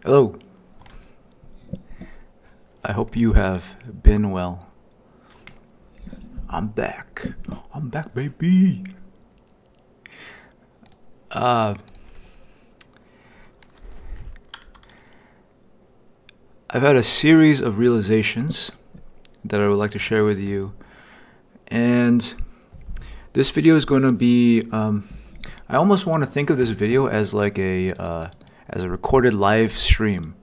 Hello. I hope you have been well. I'm back. I'm back, baby. Uh, I've had a series of realizations that I would like to share with you. And this video is going to be. I almost want to think of this video as like as a recorded live stream,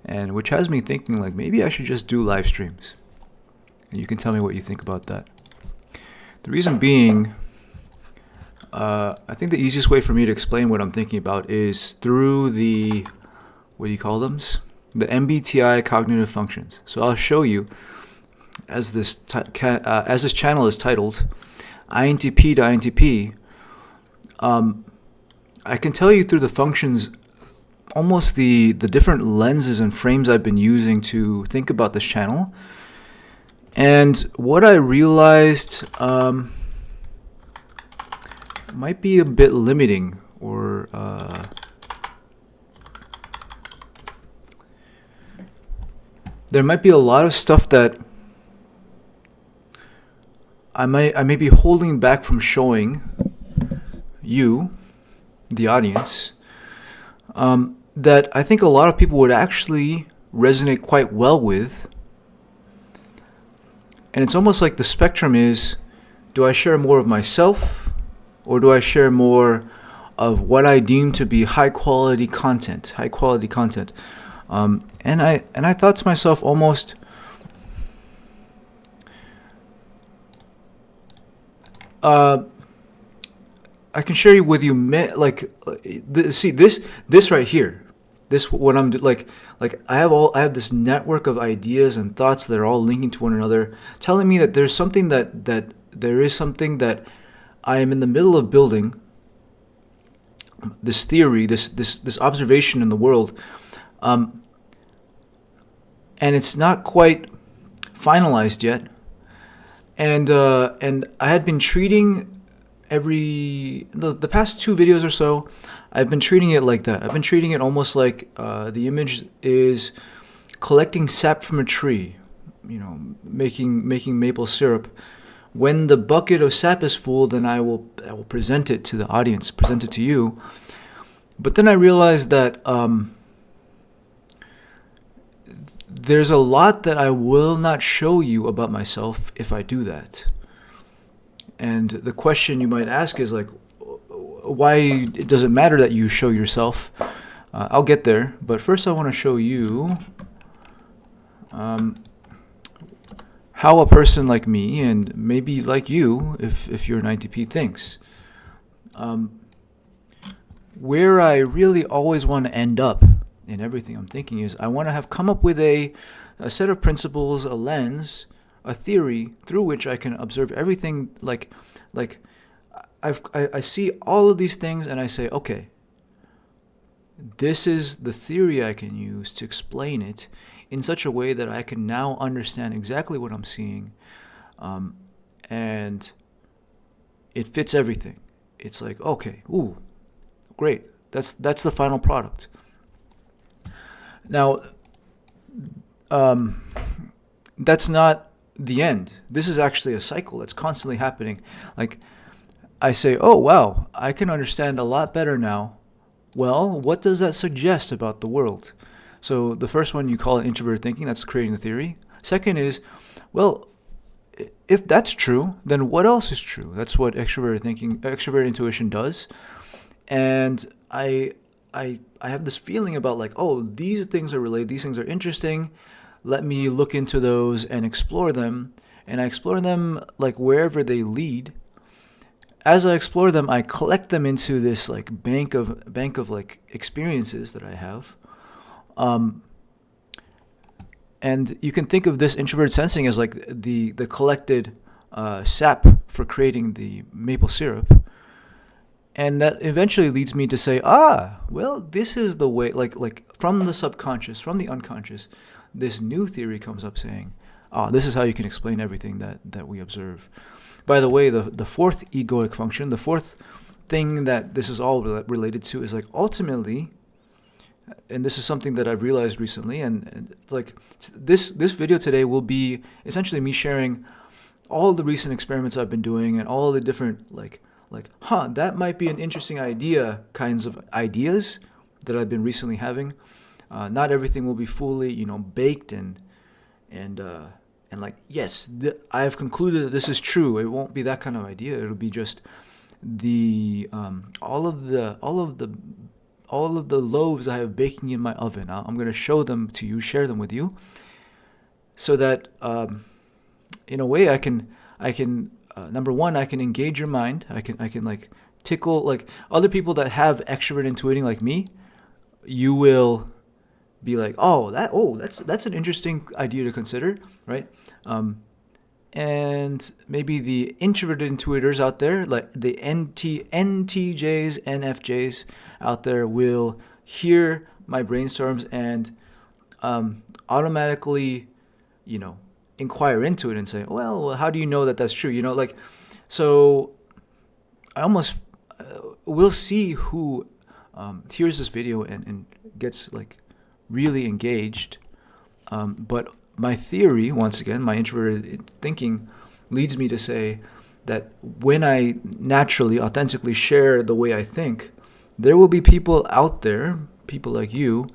and which has me thinking like maybe I should just do live streams. And you can tell me what you think about that. The reason being, I think the easiest way for me to explain what I'm thinking about is through the, what do you call them? The MBTI cognitive functions. So I'll show you, as as this channel is titled INTP to INTP. I can tell you through the functions almost the different lenses and frames I've been using to think about this channel. And what I realized might be a bit limiting, or there might be a lot of stuff that I may be holding back from showing you, the audience, that I think a lot of people would actually resonate quite well with. And it's almost like the spectrum is, do I share more of myself, or do I share more of what I deem to be high quality content? And I thought to myself almost, I can share with you see this right here, this what I'm like I have this network of ideas and thoughts that are all linking to one another, telling me that there's something that there is something that I am in the middle of building, this theory, this observation in the world, and it's not quite finalized yet. And I had been treating the past two videos or so, I've been treating it like that. I've been treating it almost like the image is collecting sap from a tree, making maple syrup. When the bucket of sap is full, then I will present it to the audience, present it to you. But then I realized that there's a lot that I will not show you about myself if I do that. And the question you might ask is like, why it doesn't matter that you show yourself? I'll get there, but first I want to show you how a person like me, and maybe like you, if you're an INTP, thinks. Where I really always want to end up in everything I'm thinking is I want to have come up with a set of principles, a lens, a theory through which I can observe everything. Like I see all of these things and I say, okay, this is the theory I can use to explain it in such a way that I can now understand exactly what I'm seeing, and it fits everything. It's like, okay, ooh, great. That's the final product. Now, that's not the end. This is actually a cycle that's constantly happening. Like, I say, oh, wow, I can understand a lot better now. Well, what does that suggest about the world? So the first one, you call it introverted thinking. That's creating the theory. Second is, well, if that's true, then what else is true? That's what extroverted intuition does. And I have this feeling about like, oh, these things are related. These things are interesting. Let me look into those and explore them. And I explore them like wherever they lead. As I explore them, I collect them into this like bank of like experiences that I have. And you can think of this introverted sensing as like the collected sap for creating the maple syrup. And that eventually leads me to say, well, this is the way, like from the subconscious, from the unconscious, this new theory comes up saying, this is how you can explain everything that we observe. By the way, the fourth egoic function, the fourth thing that this is all related to is like ultimately and this is something that I've realized recently, and like this video today will be essentially me sharing all the recent experiments I've been doing and all the different that might be an interesting idea kinds of ideas that I've been recently having. Not everything will be fully, baked and like, yes, I have concluded that this is true. It won't be that kind of idea. It'll be just the all of the loaves I have baking in my oven. I'm going to show them to you, share them with you, so that in a way I can number one, I can engage your mind. I can like tickle like other people that have extrovert intuiting like me. You will be like, that's an interesting idea to consider, right? And maybe the introverted intuitors out there, like the NTJs, NFJs out there, will hear my brainstorms and automatically, inquire into it and say, well, how do you know that that's true? So I almost will see who hears this video and gets like really engaged. But my theory, once again, my introverted thinking leads me to say that when I naturally, authentically share the way I think, there will be people out there, people like you,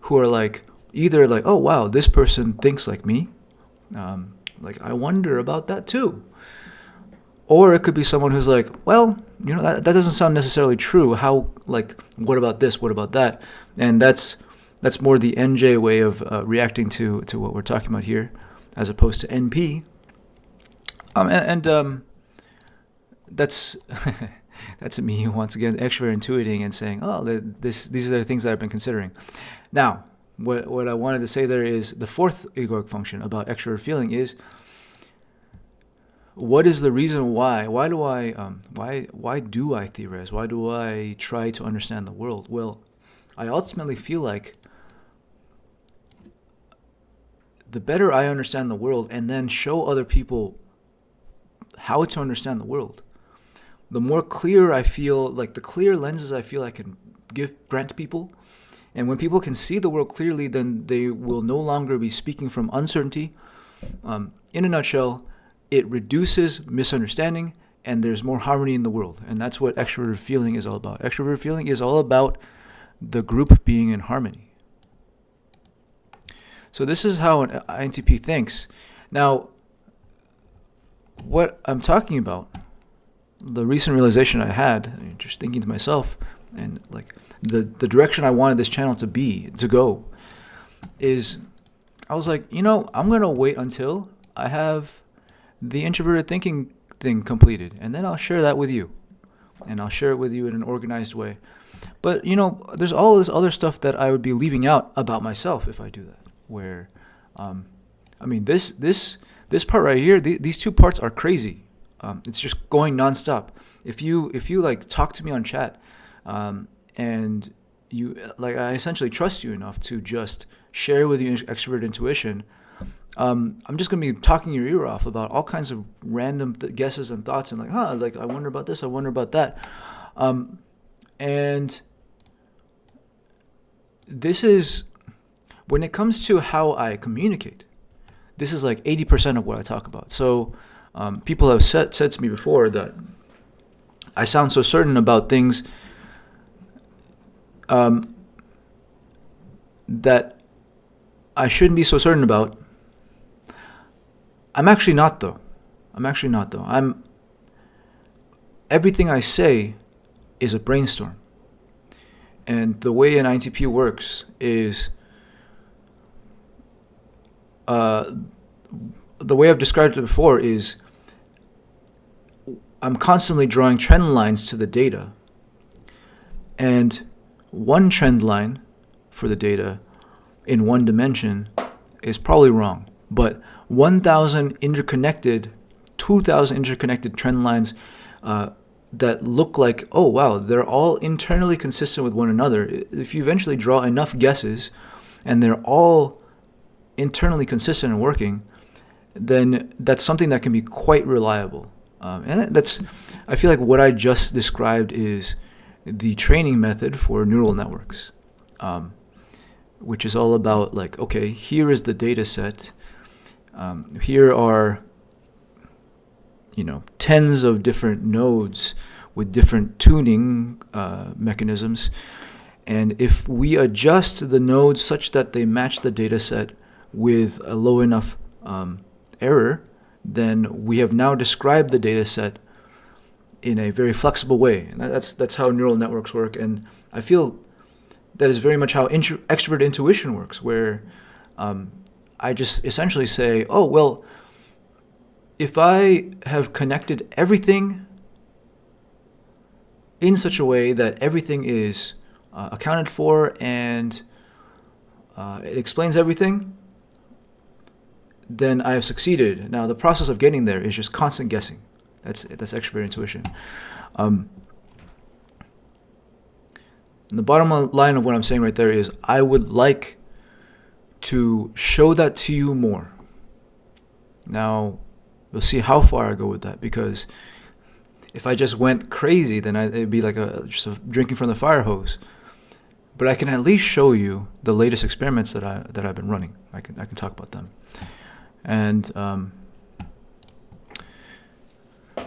who are like, either like, oh wow, this person thinks like me. Like, I wonder about that too. Or it could be someone who's like, well, that doesn't sound necessarily true. How, like, what about this? What about that? And that's more the NJ way of reacting to what we're talking about here, as opposed to NP. That's that's me once again, extrovert intuiting and saying, oh, these are the things that I've been considering. Now, what I wanted to say there is the fourth egoic function about extrovert feeling is, what is the reason why? Why do I theorize? Why do I try to understand the world? Well, I ultimately feel like the better I understand the world and then show other people how to understand the world, the more clear I feel, like the clear lenses I feel I can grant to people. And when people can see the world clearly, then they will no longer be speaking from uncertainty. In a nutshell, it reduces misunderstanding and there's more harmony in the world. And that's what extroverted feeling is all about. Extroverted feeling is all about the group being in harmony. So this is how an INTP thinks. Now, what I'm talking about, the recent realization I had, just thinking to myself, and like the direction I wanted this channel to go, is I was like, I'm going to wait until I have the introverted thinking thing completed, and then I'll share that with you. And I'll share it with you in an organized way. But, there's all this other stuff that I would be leaving out about myself if I do that. Where, this part right here, these two parts are crazy. It's just going nonstop. If you like talk to me on chat, and you like, I essentially trust you enough to just share with you extrovert intuition. I'm just gonna be talking your ear off about all kinds of random guesses and thoughts, and like, I wonder about this, I wonder about that, and this is, when it comes to how I communicate, this is like 80% of what I talk about. So people have said to me before that I sound so certain about things that I shouldn't be so certain about. I'm actually not though. Everything I say is a brainstorm. And the way an INTP works is, the way I've described it before is, I'm constantly drawing trend lines to the data. And one trend line for the data in one dimension is probably wrong. But 1,000 interconnected, 2,000 interconnected trend lines that look like, oh wow, they're all internally consistent with one another. If you eventually draw enough guesses and they're all internally consistent and working, then that's something that can be quite reliable. And I feel like what I just described is the training method for neural networks. which is all about like, okay, here is the data set. Here are, tens of different nodes with different tuning mechanisms. And if we adjust the nodes such that they match the data set with a low enough error, then we have now described the data set in a very flexible way. And that's how neural networks work. And I feel that is very much how extrovert intuition works, where I just essentially say, oh, well, if I have connected everything in such a way that everything is accounted for and it explains everything, then I have succeeded. Now, the process of getting there is just constant guessing. That's extrovert intuition. And the bottom line of what I'm saying right there is I would like to show that to you more. Now, we'll see how far I go with that, because if I just went crazy, then it'd be like just drinking from the fire hose. But I can at least show you the latest experiments that I've been running. I can talk about them. And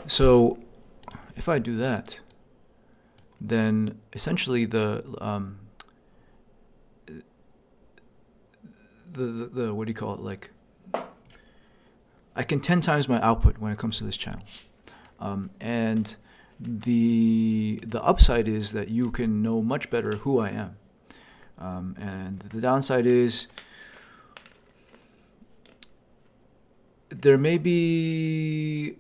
so if I do that, then essentially the what do you call it? Like, I can 10 times my output when it comes to this channel. And the upside is that you can know much better who I am. And the downside is there may be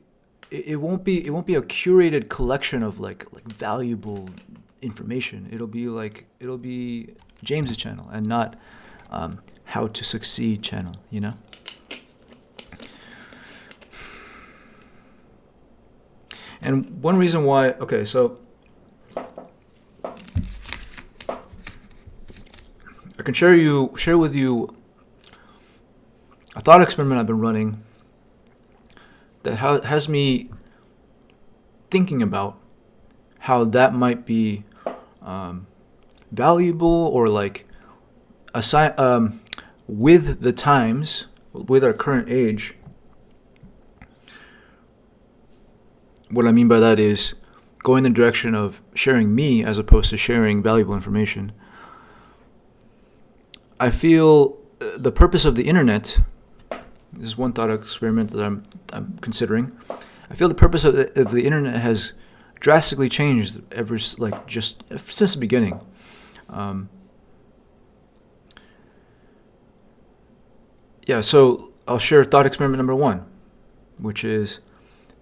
it won't be a curated collection of like valuable information. It'll be James's channel and not How to Succeed channel, And one reason why, okay, so I can share with you a thought experiment I've been running that has me thinking about how that might be valuable, or like with the times, with our current age. What I mean by that is going in the direction of sharing me as opposed to sharing valuable information. I feel the purpose of the internet, this is one thought experiment that I'm considering. I feel the purpose of the internet has drastically changed just since the beginning. So I'll share thought experiment number 1, which is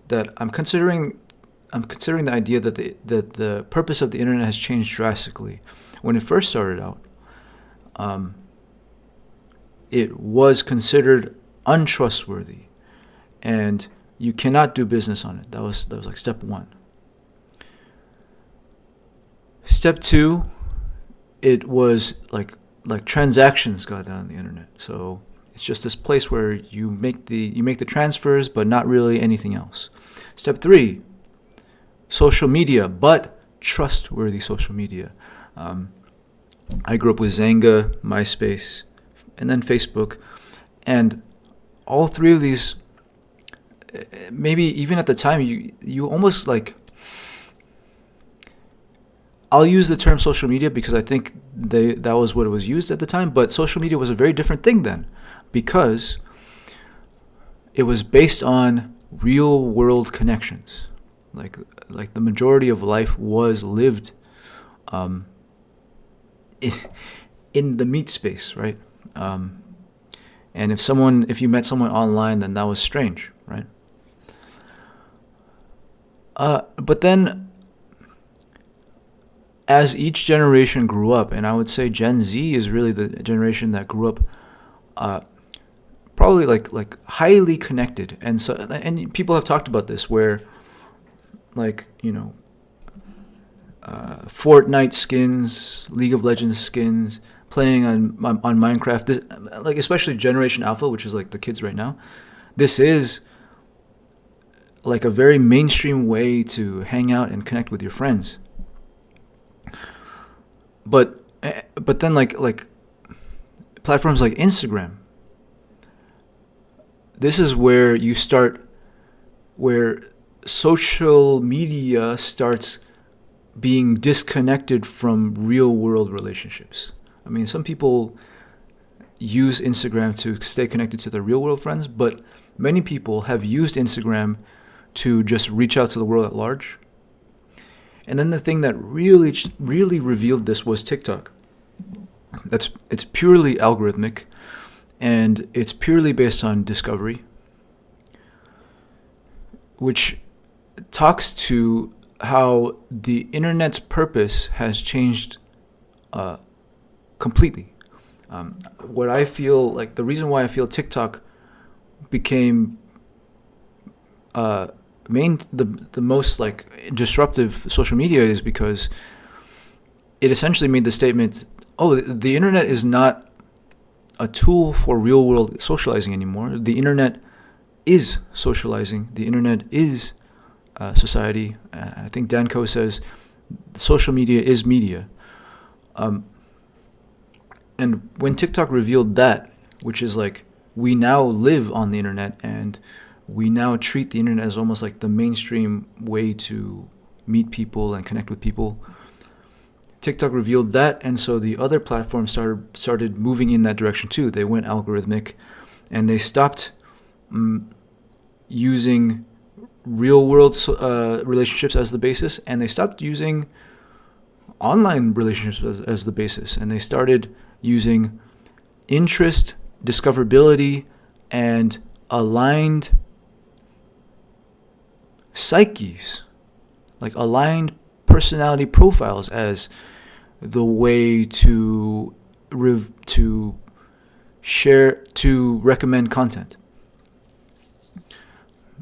that I'm considering the idea that the purpose of the internet has changed drastically. When it first started out, it was considered untrustworthy, and you cannot do business on it. That was like step 1. Step 2, it was like transactions got done on the internet. So it's just this place where you make the transfers, but not really anything else. Step 3, social media, but trustworthy social media. I grew up with Zanga, MySpace, and then Facebook, and all 3 of these, maybe even at the time, you almost like. I'll use the term social media because I think that was what it was used at the time, but social media was a very different thing then, because it was based on real world connections. Like the majority of life was lived in the meat space, right? And if you met someone online, then that was strange, right? But then, as each generation grew up, and I would say Gen Z is really the generation that grew up probably like highly connected, and people have talked about this, where Fortnite skins, League of Legends skins, playing on Minecraft, this, like especially Generation Alpha, which is like the kids right now, this is like a very mainstream way to hang out and connect with your friends. But then like platforms like Instagram, this is where where social media starts being disconnected from real world relationships. I mean, some people use Instagram to stay connected to their real world friends, but many people have used Instagram to just reach out to the world at large. And then the thing that really revealed this was TikTok. It's purely algorithmic, and it's purely based on discovery, which talks to how the internet's purpose has changed completely. What I feel like the reason why I feel TikTok became the most like disruptive social media is because it essentially made the statement, oh, the internet is not a tool for real world socializing anymore. The internet is socializing. The internet is society. I think Dan Koh says social media is media. And when TikTok revealed that, which is like we now live on the internet and we now treat the internet as almost like the mainstream way to meet people and connect with people. TikTok revealed that, and so the other platforms started moving in that direction too. They went algorithmic, and they stopped using real world relationships as the basis, and they stopped using online relationships as the basis, and they started using interest, discoverability, and aligned psyches, like aligned personality profiles as the way to share, to recommend content.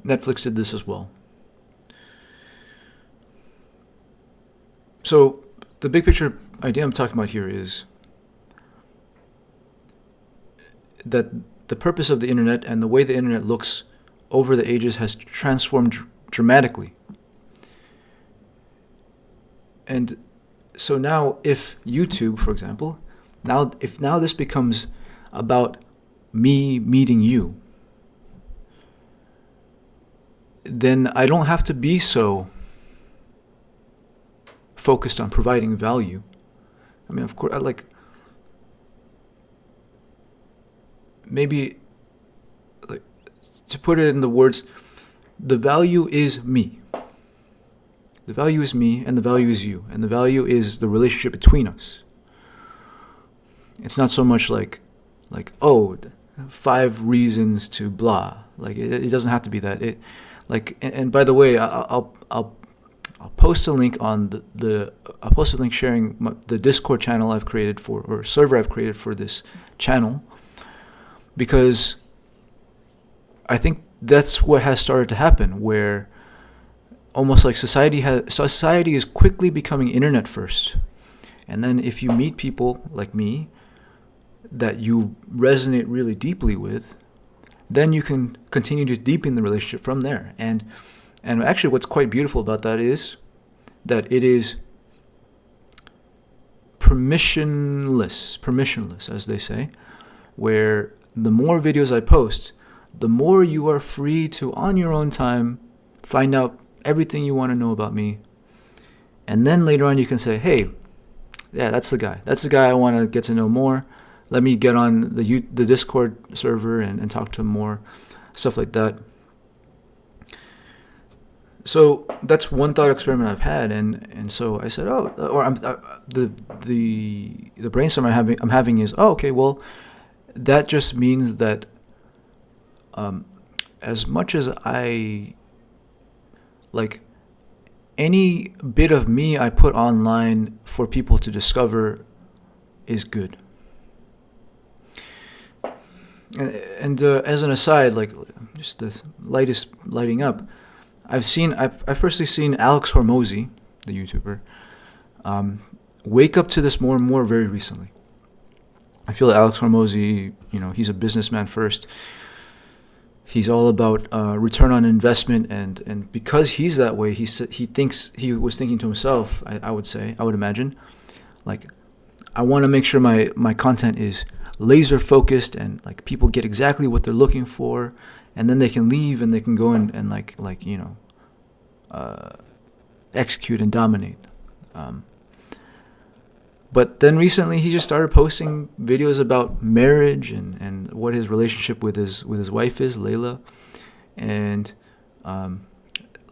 Netflix did this as well. So the big picture idea I'm talking about here is that the purpose of the internet and the way the internet looks over the ages has transformed dramatically. And so now if YouTube, for example, if this becomes about me meeting you, then I don't have to be so focused on providing value. I mean, of course, maybe to put it in the words, the value is me. The value is me, and the value is you, and the value is the relationship between us. It's not so much like 5 reasons to blah. Like it doesn't have to be that. And by the way, I'll post a link on I'll post a link sharing the Discord channel I've created or server I've created for this channel, because I think that's what has started to happen, where almost like society is quickly becoming internet first. And then if you meet people like me that you resonate really deeply with, then you can continue to deepen the relationship from there. And actually what's quite beautiful about that is that it is permissionless, as they say, where the more videos I post, the more you are free to, on your own time, find out everything you want to know about me. And then later on you can say, hey, yeah, that's the guy I want to get to know more. Let me get on the Discord server and talk to him more, stuff like that. So that's one thought experiment I've had, and so I said, the brainstorm I'm having is, okay, well, that just means that as much as I like any bit of me I put online for people to discover is good. And as an aside, like just the lightest lighting up, I've personally seen Alex Hormozy, the YouTuber, wake up to this more and more very recently. I feel that Alex Hormozy, he's a businessman first. He's all about return on investment, and because he's that way, he was thinking to himself, I would imagine, like, I want to make sure my content is laser focused, and like people get exactly what they're looking for, and then they can leave and they can go and execute and dominate. But then recently he just started posting videos about marriage and what his relationship with his wife is, Layla, and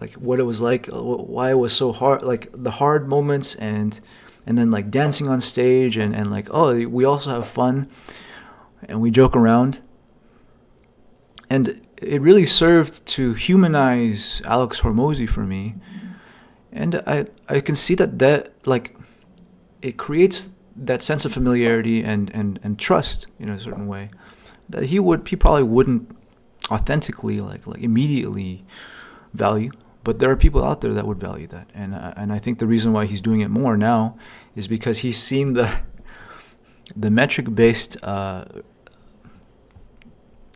like what it was like, why it was so hard, like the hard moments, and then like dancing on stage, and like, oh, we also have fun and we joke around. And it really served to humanize Alex Hormozy for me. And I can see that like it creates that sense of familiarity and trust in a certain way that he probably wouldn't authentically like immediately value, but there are people out there that would value that. And I think the reason why he's doing it more now is because he's seen the metric based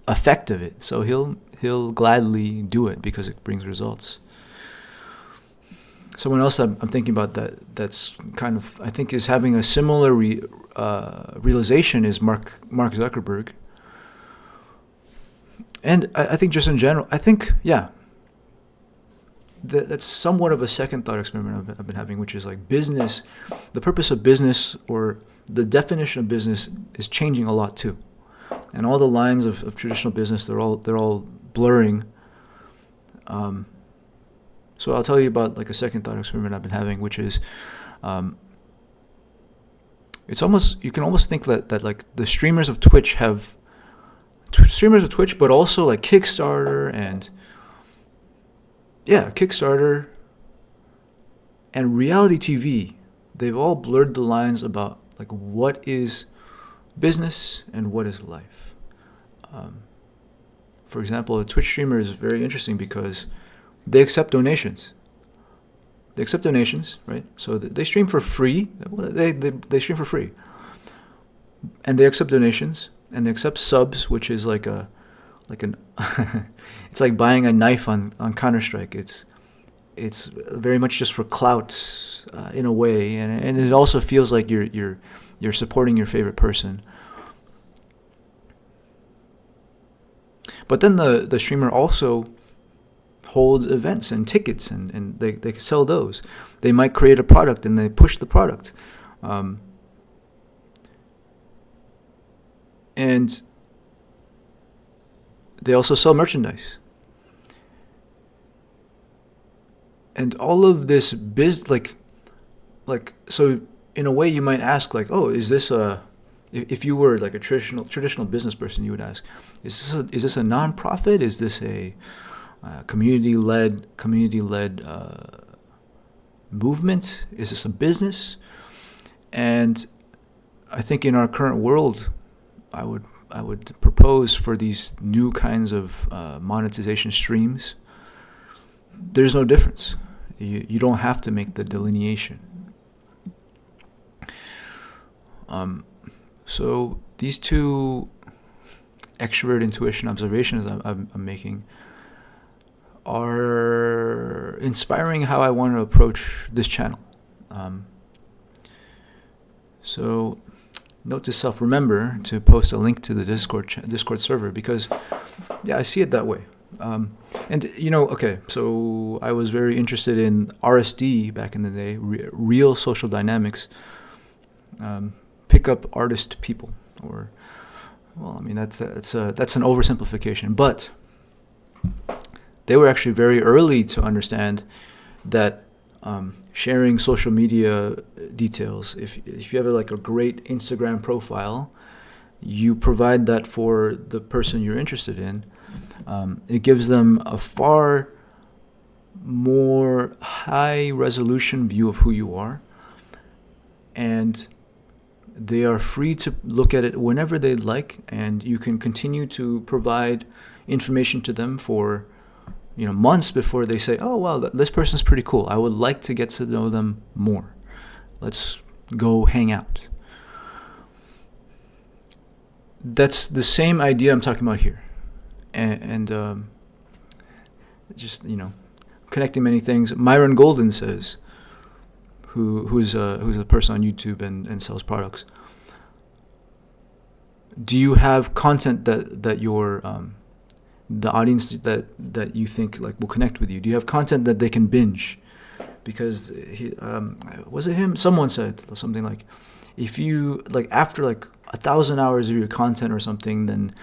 effect of it, so he'll gladly do it because it brings results. Someone else I'm thinking about that's kind of, I think, is having a similar realization is Mark Zuckerberg. And I think just in general, I think, yeah, that's somewhat of a second thought experiment I've been having, which is like business, the purpose of business or the definition of business is changing a lot too. And all the lines of traditional business, they're all blurring. So I'll tell you about like a second thought experiment I've been having, which is, it's almost, you can almost think that like the streamers of Twitch, but also like Kickstarter and reality TV, they've all blurred the lines about like what is business and what is life. For example, a Twitch streamer is very interesting because they accept donations. Right? So they stream for free. They stream for free, and they accept donations, and they accept subs, which is like an it's like buying a knife on Counter-Strike. It's very much just for clout in a way, and it also feels like you're supporting your favorite person. But then the streamer also holds events and tickets, and they sell those. They might create a product and they push the product. And they also sell merchandise. And all of this so in a way you might ask like, oh, is this if you were like a traditional business person, you would ask, is this a nonprofit? Is this a community-led movement? Is this a business? And I think in our current world, I would propose for these new kinds of monetization streams, there's no difference. You don't have to make the delineation. So these two extrovert intuition observations I'm making are inspiring how I want to approach this channel. So note to self, remember to post a link to the Discord server, because yeah, I see it that way. And okay, so I was very interested in RSD back in the day, real social dynamics, pick up artist people, or, well, I mean, that's an oversimplification, but they were actually very early to understand that sharing social media details, if you have like a great Instagram profile, you provide that for the person you're interested in. It gives them a far more high resolution view of who you are, and they are free to look at it whenever they'd like, and you can continue to provide information to them for months before they say, oh, well, this person's pretty cool. I would like to get to know them more. Let's go hang out. That's the same idea I'm talking about here. And just, connecting many things. Myron Golden says, who's a person on YouTube and sells products, do you have content that your the audience that you think like will connect with you? Do you have content that they can binge? Because was it him? Someone said something like, if you like after like 1,000 hours of your content or something, then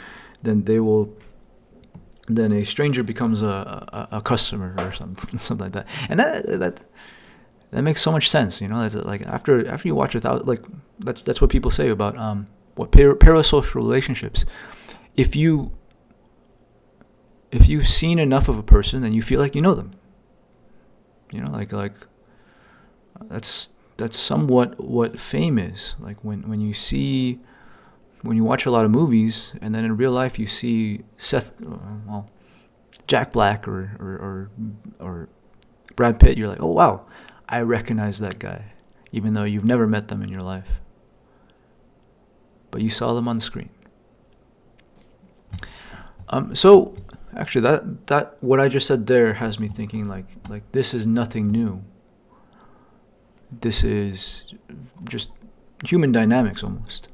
they will. Then a stranger becomes a customer or something like that, and that makes so much sense. That's like after you watch 1,000, like that's what people say about what parasocial relationships. If you've seen enough of a person, then you feel like you know them. Like that's somewhat what fame is. Like when you watch a lot of movies, and then in real life you see Jack Black or Brad Pitt, you're like, oh wow, I recognize that guy, even though you've never met them in your life, but you saw them on the screen. So actually, that what I just said there has me thinking like this is nothing new. This is just human dynamics almost.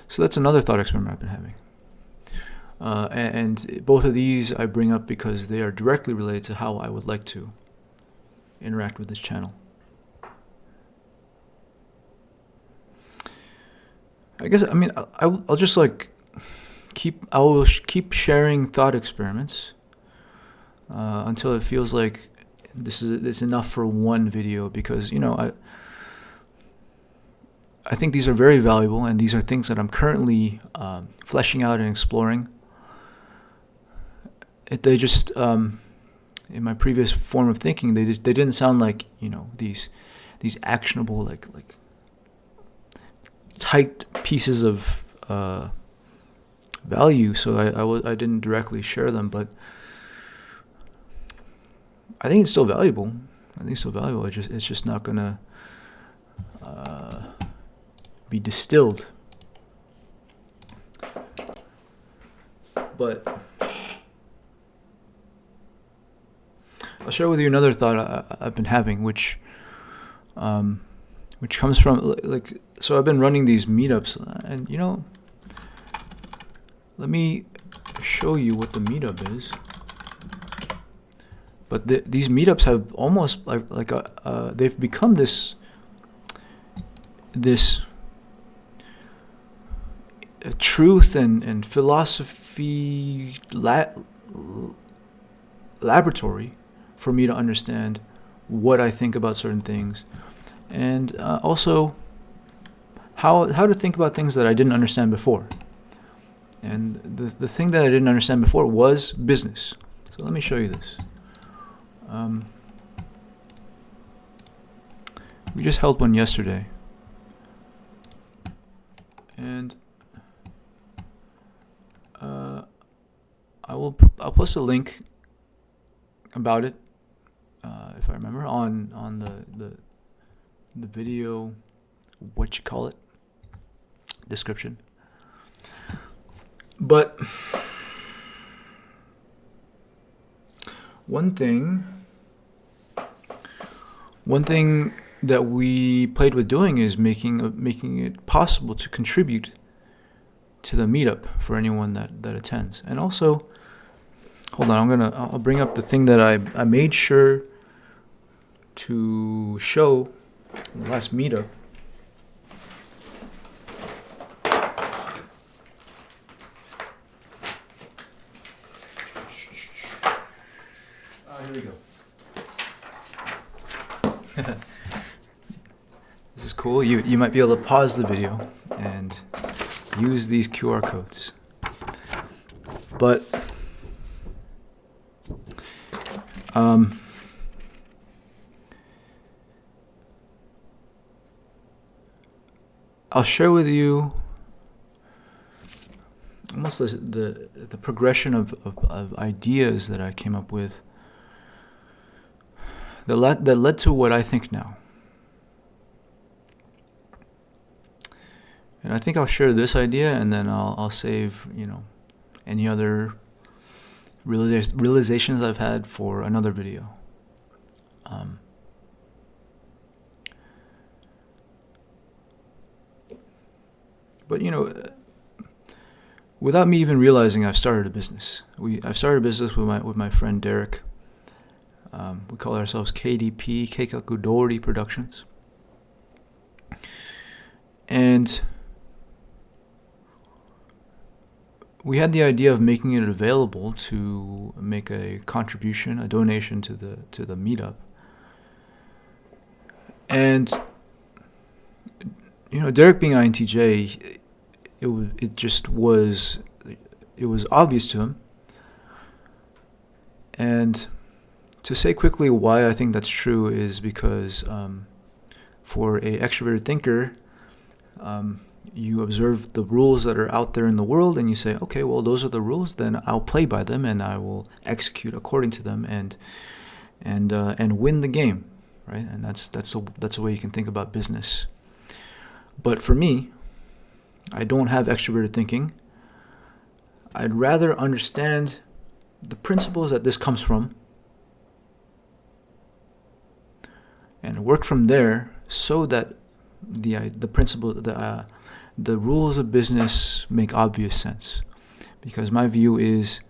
So that's another thought experiment I've been having. And both of these I bring up because they are directly related to how I would like to interact with this channel. I guess, I mean, I'll just like I will keep sharing thought experiments until it feels like it's enough for one video, because I think these are very valuable, and these are things that I'm currently fleshing out and exploring. They just in my previous form of thinking, they didn't sound like these actionable like tight pieces of value. So I didn't directly share them, but I think it's still valuable. It's just not gonna be distilled. But I'll share with you another thought I've been having, which comes from so I've been running these meetups, and let me show you what the meetup is. But these meetups have almost they've become this truth and philosophy laboratory for me to understand what I think about certain things, and also how to think about things that I didn't understand before. And the thing that I didn't understand before was business. So let me show you this. We just held one yesterday, and I'll post a link about it if I remember on the video, description. But one thing that we played with doing is making it possible to contribute to the meetup for anyone that attends. And also, hold on, I'll bring up the thing that I made sure to show in the last meetup. Here we go. This is cool. You might be able to pause the video and use these QR codes. But I'll share with you almost the progression of ideas that I came up with that led to what I think now. And I think I'll share this idea, and then I'll save any other realizations I've had for another video. But without me even realizing, I've started a business. I've started a business with my friend Derek. We call ourselves KDP, Keikaku Dory Productions. And we had the idea of making it available to make a contribution, a donation to the meetup. And Derek being INTJ, it was obvious to him. And to say quickly why I think that's true is because for a extroverted thinker, you observe the rules that are out there in the world and you say, okay, well, those are the rules, then I'll play by them and I will execute according to them and win the game, right? And that's a way you can think about business. But for me, I don't have extroverted thinking. I'd rather understand the principles that this comes from and work from there so that the principle, the rules of business make obvious sense. Because my view is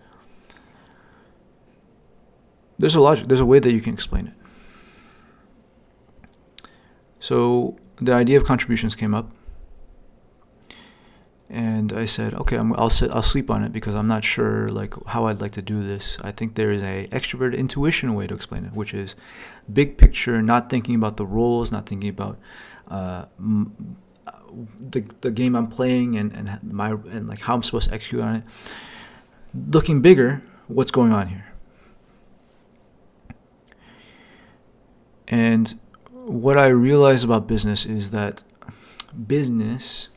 there's a logic, there's a way that you can explain it. So the idea of contributions came up, and I said, okay, I'll sleep on it because I'm not sure how I'd like to do this. I think there is a extroverted intuition way to explain it, which is big picture, not thinking about the roles, not thinking about the game I'm playing and how I'm supposed to execute on it. Looking bigger, what's going on here? And what I realized about business is that business,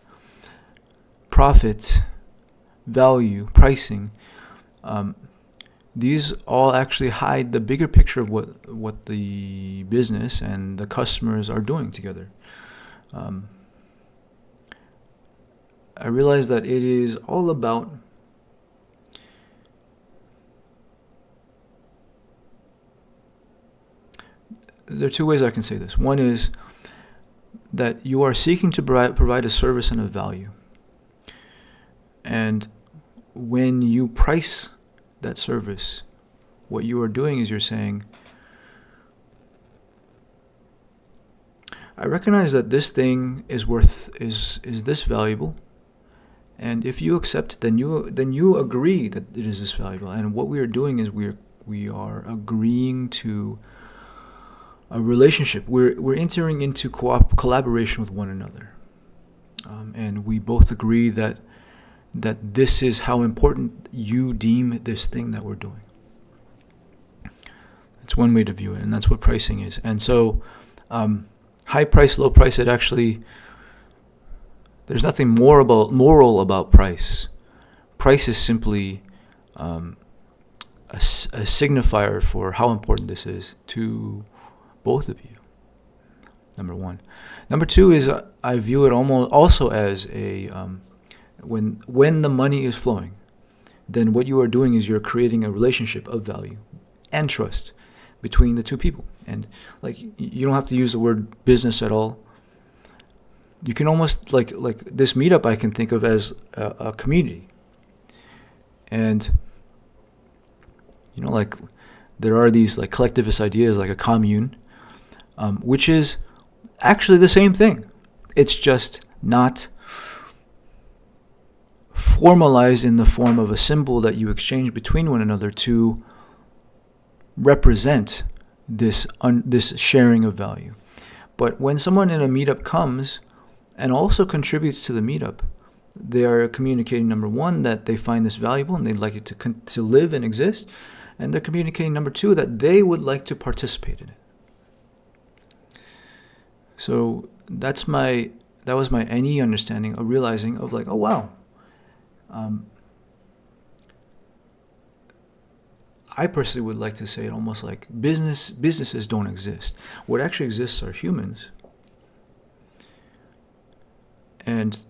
profit, value, pricing, these all actually hide the bigger picture of what the business and the customers are doing together. I realized that it is all about there are two ways I can say this. One is that you are seeking to provide a service and a value. And when you price that service, what you are doing is you're saying, I recognize that this thing is this valuable, and if you accept, then you agree that it is this valuable. And what we are doing is we are agreeing to a relationship. We're entering into collaboration with one another, and we both agree that this is how important you deem this thing that we're doing. That's one way to view it, and that's what pricing is. And so, high price, low price, there's nothing moral about price. Price is simply a signifier for how important this is to both of you. Number one. Number two is I view it also as a when the money is flowing, then what you are doing is you're creating a relationship of value and trust between the two people. And you don't have to use the word business at all. You can almost like this meetup I can think of as a community. And there are these collectivist ideas like a commune, which is actually the same thing. It's just not formalized in the form of a symbol that you exchange between one another to represent this sharing of value. But when someone in a meetup comes and also contributes to the meetup, they are communicating, number one, that they find this valuable and they'd like it to live and exist, and they're communicating, number two, that they would like to participate in it. So that was my NE understanding of realizing of oh wow, I personally would like to say it almost like businesses don't exist. What actually exists are humans and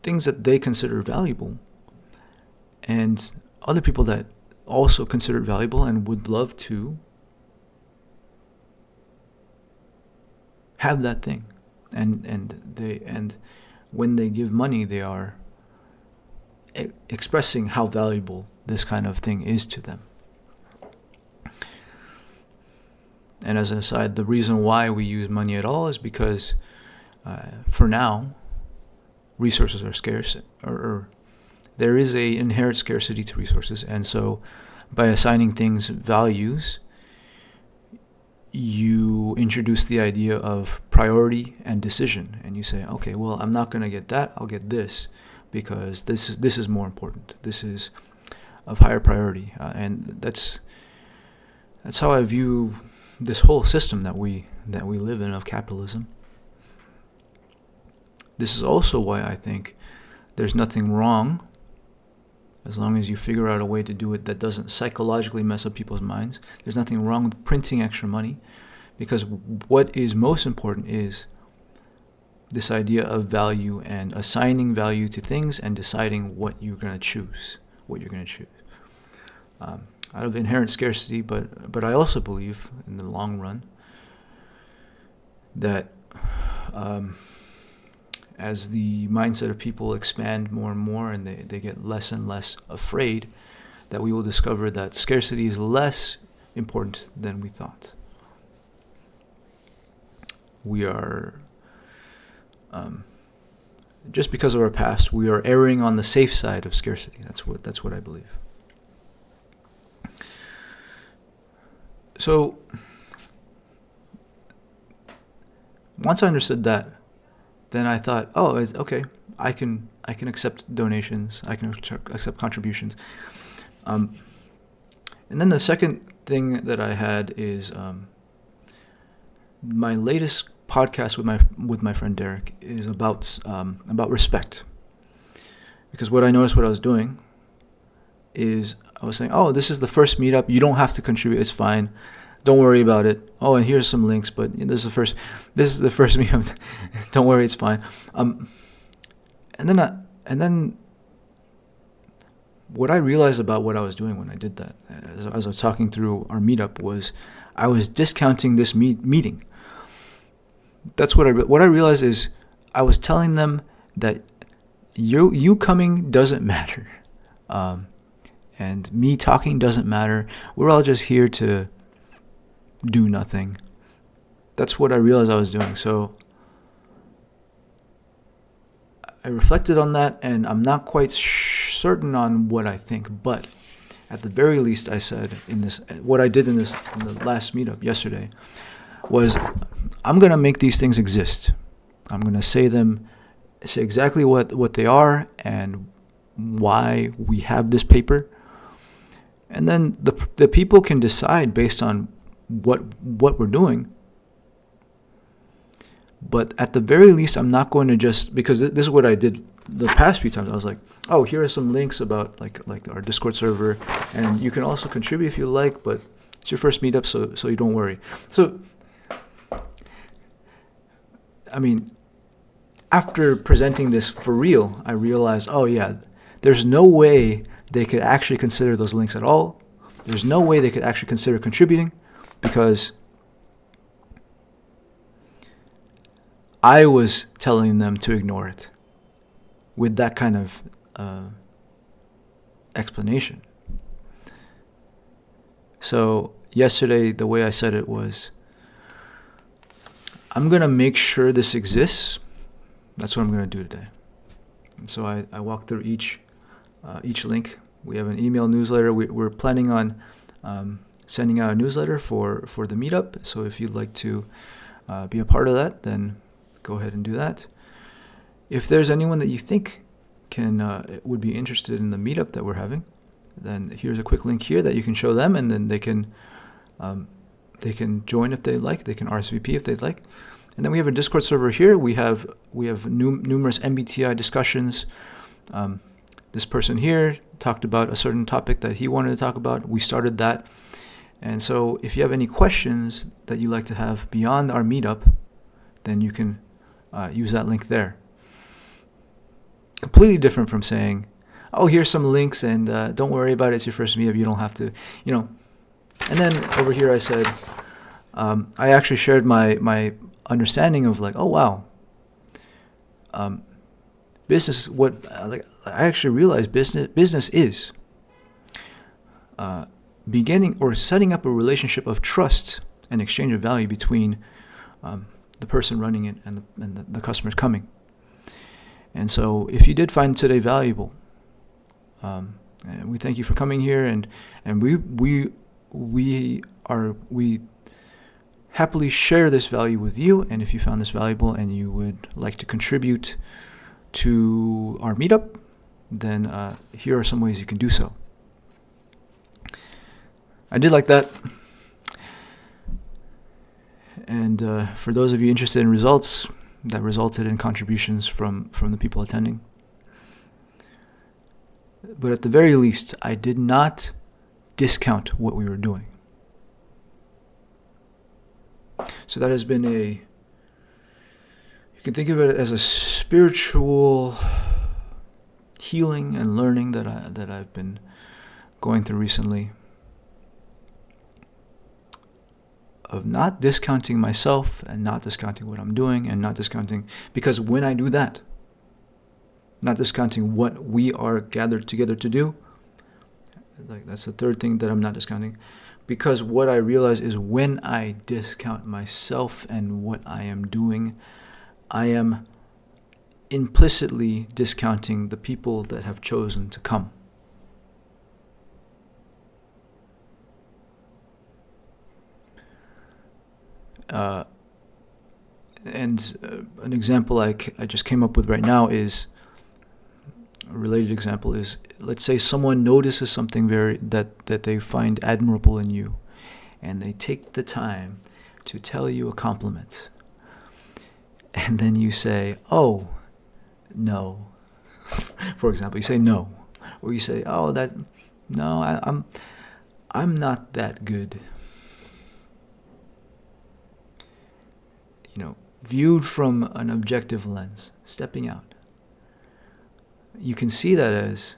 things that they consider valuable, and other people that also consider it valuable and would love to have that thing, and when they give money, they are expressing how valuable this kind of thing is to them. And as an aside, the reason why we use money at all is because for now, resources are scarce, or there is an inherent scarcity to resources. And so by assigning things values, you introduce the idea of priority and decision. And you say, okay, well, I'm not going to get that, I'll get this, because this is more important. This is of higher priority. And that's how I view this whole system that we live in of capitalism. This is also why I think there's nothing wrong, as long as you figure out a way to do it that doesn't psychologically mess up people's minds. There's nothing wrong with printing extra money, because what is most important is this idea of value and assigning value to things and deciding what you're going to choose. Out of inherent scarcity, but I also believe in the long run that as the mindset of people expand more and more and they get less and less afraid, that we will discover that scarcity is less important than we thought. We are, just because of our past, we are erring on the safe side of scarcity. That's what I believe. So, once I understood that, then I thought, oh, it's okay. I can accept donations. I can accept contributions. And then the second thing that I had is my latest podcast with my friend Derek is about respect. Because what I noticed what I was doing is I was saying, oh, this is the first meetup. You don't have to contribute. It's fine. Don't worry about it. Oh, and here's some links, but this is the first meetup. Don't worry, it's fine. And then what I realized about what I was doing when I did that, as I was talking through our meetup, was I was discounting this meeting. That's what I realized is I was telling them that you coming doesn't matter. And me talking doesn't matter. We're all just here to do nothing. That's what I realized I was doing. So I reflected on that, and I'm not quite certain on what I think. But at the very least, I said what I did in the last meetup yesterday was I'm going to make these things exist. I'm going to say exactly what they are and why we have this paper. And then the people can decide based on what we're doing. But at the very least, I'm not going to just, because this is what I did the past few times. I was like, oh, here are some links about like our Discord server, and you can also contribute if you like, but it's your first meetup, so you don't worry. So, I mean, after presenting this for real, I realized, oh yeah, there's no way they could actually consider those links at all. There's no way they could actually consider contributing, because I was telling them to ignore it with that kind of explanation. So yesterday, the way I said it was, I'm going to make sure this exists. That's what I'm going to do today. And so I walked through each link. We have an email newsletter. We're planning on sending out a newsletter for the meetup. So if you'd like to be a part of that, then go ahead and do that. If there's anyone that you think would be interested in the meetup that we're having, then here's a quick link here that you can show them, and then they can join if they like. They can RSVP if they'd like. And then we have a Discord server here. We have numerous MBTI discussions. This person here talked about a certain topic that he wanted to talk about. We started that. And so if you have any questions that you'd like to have beyond our meetup, then you can use that link there. Completely different from saying, oh, here's some links and don't worry about it. It's your first meetup. You don't have to, And then over here I said, I actually shared my understanding of like, oh, wow. business, I actually realized business is beginning or setting up a relationship of trust and exchange of value between the person running it and the customers coming. And so if you did find today valuable, and we thank you for coming here, and we happily share this value with you. And if you found this valuable and you would like to contribute to our meetup, then here are some ways you can do so. I did like that. And for those of you interested in results, that resulted in contributions from the people attending. But at the very least, I did not discount what we were doing. So that has been you can think of it as a spiritual healing and learning that I've been going through recently, of not discounting myself and not discounting what I'm doing and not discounting, because when I do that, not discounting what we are gathered together to do, like that's the third thing that I'm not discounting, because what I realize is when I discount myself and what I am doing, I am implicitly discounting the people that have chosen to come. An example I just came up with right now is, a related example is, let's say someone notices something that they find admirable in you, and they take the time to tell you a compliment. And then you say, oh, no. For example, you say no. Or you say, oh, I'm not that good. Viewed from an objective lens, stepping out, you can see that as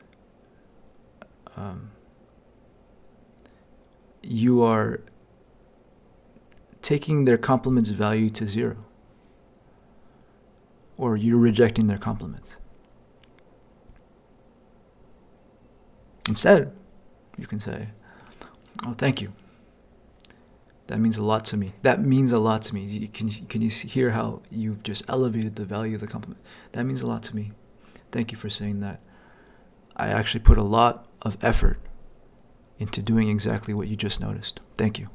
you are taking their compliment's value to zero, or you're rejecting their compliment. Instead, you can say, oh, thank you. That means a lot to me. That means a lot to me. Can you hear how you've just elevated the value of the compliment? That means a lot to me. Thank you for saying that. I actually put a lot of effort into doing exactly what you just noticed. Thank you.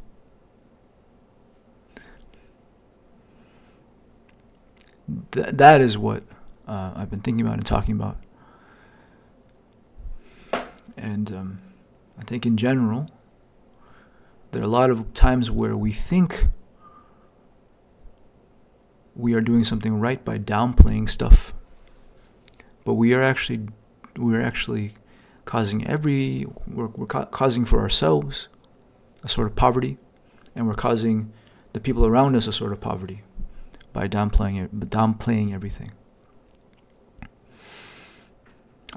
That is what I've been thinking about and talking about. And I think in general, there are a lot of times where we think we are doing something right by downplaying stuff, but we're actually causing we're causing for ourselves a sort of poverty, and we're causing the people around us a sort of poverty by downplaying everything.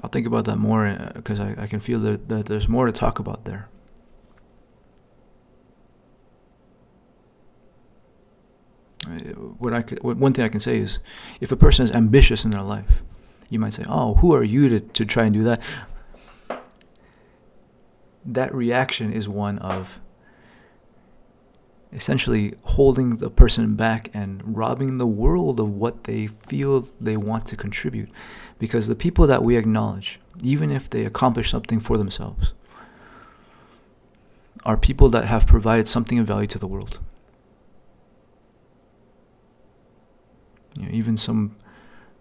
I'll think about that more because I can feel that there's more to talk about there. One thing I can say is, if a person is ambitious in their life, you might say, oh, who are you to try and do that? That reaction is one of essentially holding the person back and robbing the world of what they feel they want to contribute. Because the people that we acknowledge, even if they accomplish something for themselves, are people that have provided something of value to the world. Even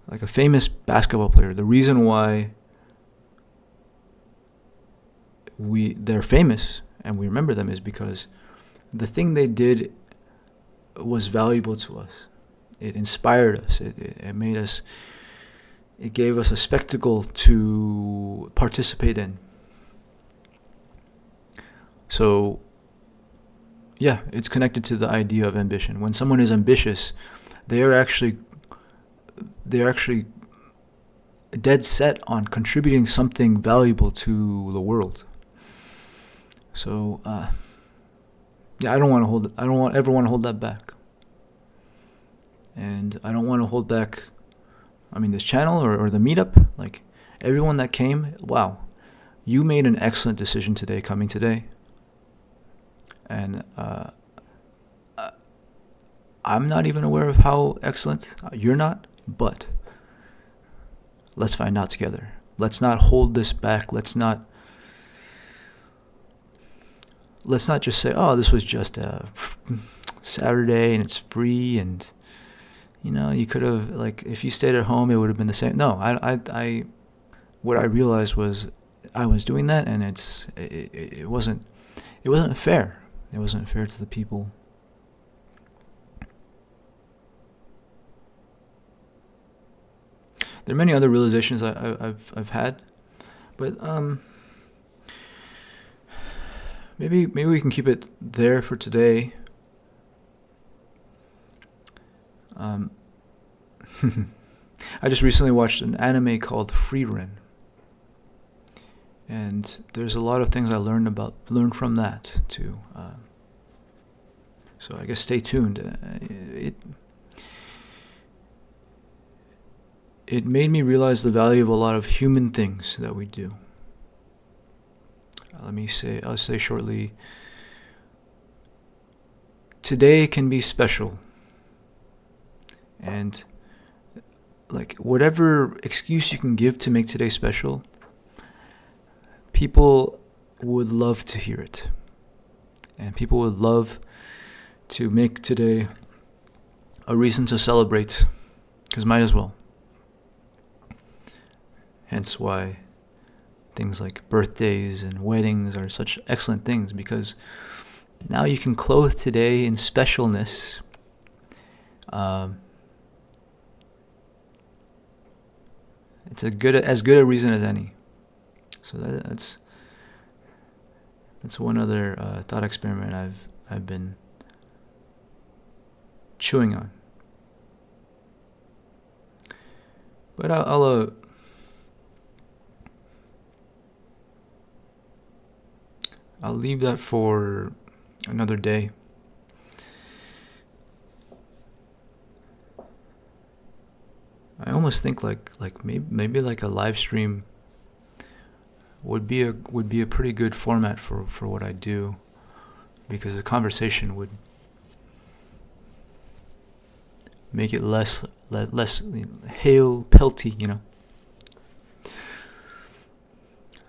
like a famous basketball player, the reason why they're famous and we remember them is because the thing they did was valuable to us. It inspired us. It made us. It gave us a spectacle to participate in. So, yeah, it's connected to the idea of ambition. When someone is ambitious, they're actually dead set on contributing something valuable to the world. So, yeah, I don't ever want to hold that back. And I don't want to hold back this channel or the meetup, like everyone that came, wow, you made an excellent decision today coming today. And I'm not even aware of how excellent you're not, but let's find out together. Let's not hold this back. Let's not just say, oh, this was just a Saturday and it's free, and you could have, like, if you stayed at home, it would have been the same. No, what I realized was I was doing that, and it wasn't fair. It wasn't fair to the people. There are many other realizations I've had, but maybe we can keep it there for today. I just recently watched an anime called Frieren, and there's a lot of things I learned from that too. So I guess stay tuned. It made me realize the value of a lot of human things that we do. I'll say shortly, today can be special. And like whatever excuse you can give to make today special, people would love to hear it. And people would love to make today a reason to celebrate, because might as well. Hence why things like birthdays and weddings are such excellent things, because now you can clothe today in specialness. It's as good a reason as any. So that's one other thought experiment I've been chewing on. But I'll leave that for another day. I almost think like maybe like a live stream would be a pretty good format for what I do, because the conversation would make it less hail pelty,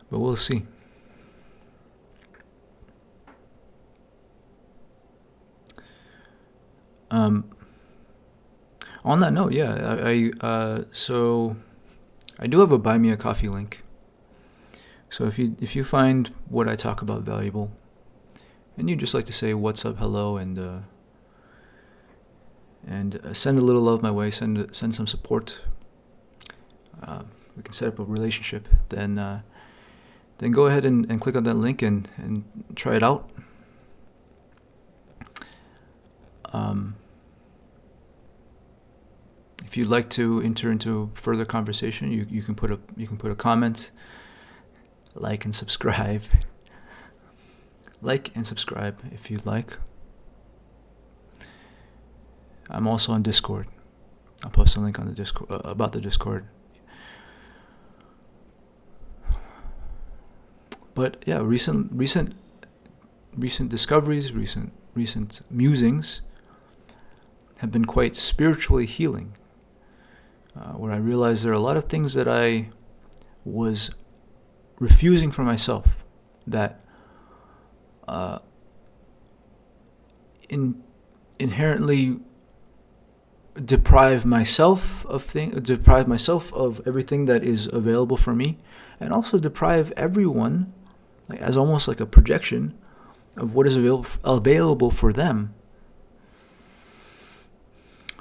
But we'll see. On that note, so I do have a Buy Me a Coffee link. So if you find what I talk about valuable, and you just like to say what's up, hello, and send a little love my way, send some support, we can set up a relationship. Then go ahead and click on that link and try it out. If you'd like to enter into further conversation, you can put a comment, like and subscribe. Like and subscribe if you'd like. I'm also on Discord. I'll post a link on the Discord about the Discord. But yeah, recent discoveries, recent musings have been quite spiritually healing. Where I realized there are a lot of things that I was refusing for myself that inherently deprive myself of everything that is available for me, and also deprive everyone, like as almost like a projection of what is available for them.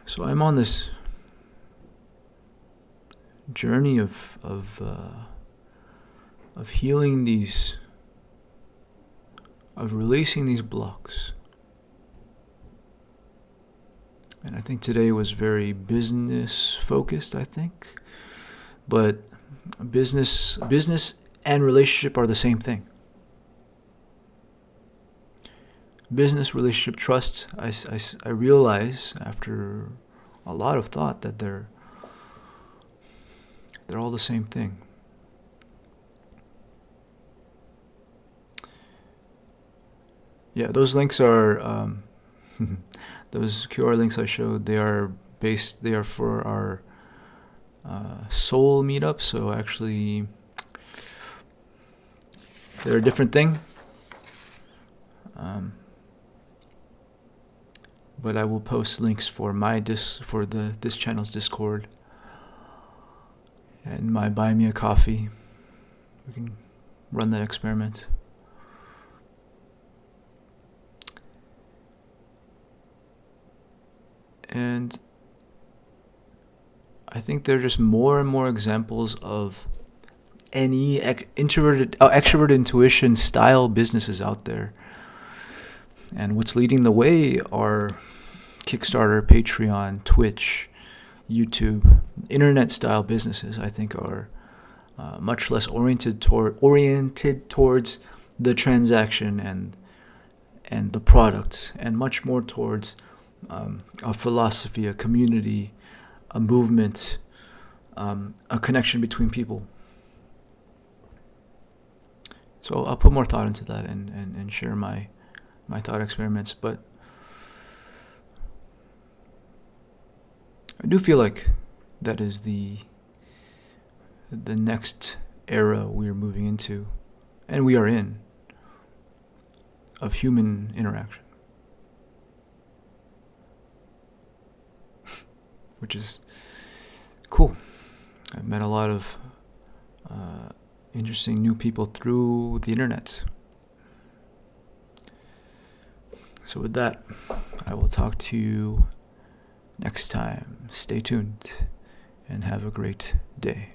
So I'm on this journey of healing of releasing these blocks. And I think today was very business focused, I think. But business and relationship are the same thing. Business, relationship, trust, I realize after a lot of thought that they're They're all the same thing. Yeah, those links are those QR links I showed. They are based. They are for our Seoul meetup. So actually, they're a different thing. But I will post links for this channel's Discord and my Buy Me a Coffee. We can run that experiment. And I think there are just more and more examples of any extroverted intuition style businesses out there. And what's leading the way are Kickstarter, Patreon, Twitch, YouTube, internet style businesses. I think are much less oriented towards the transaction and the product, and much more towards a philosophy, a community, a movement, a connection between people. So I'll put more thought into that and share my thought experiments. But I do feel like that is the next era we are moving into, and we are in, of human interaction. Which is cool. I've met a lot of interesting new people through the internet. So with that, I will talk to you next time. Stay tuned and have a great day.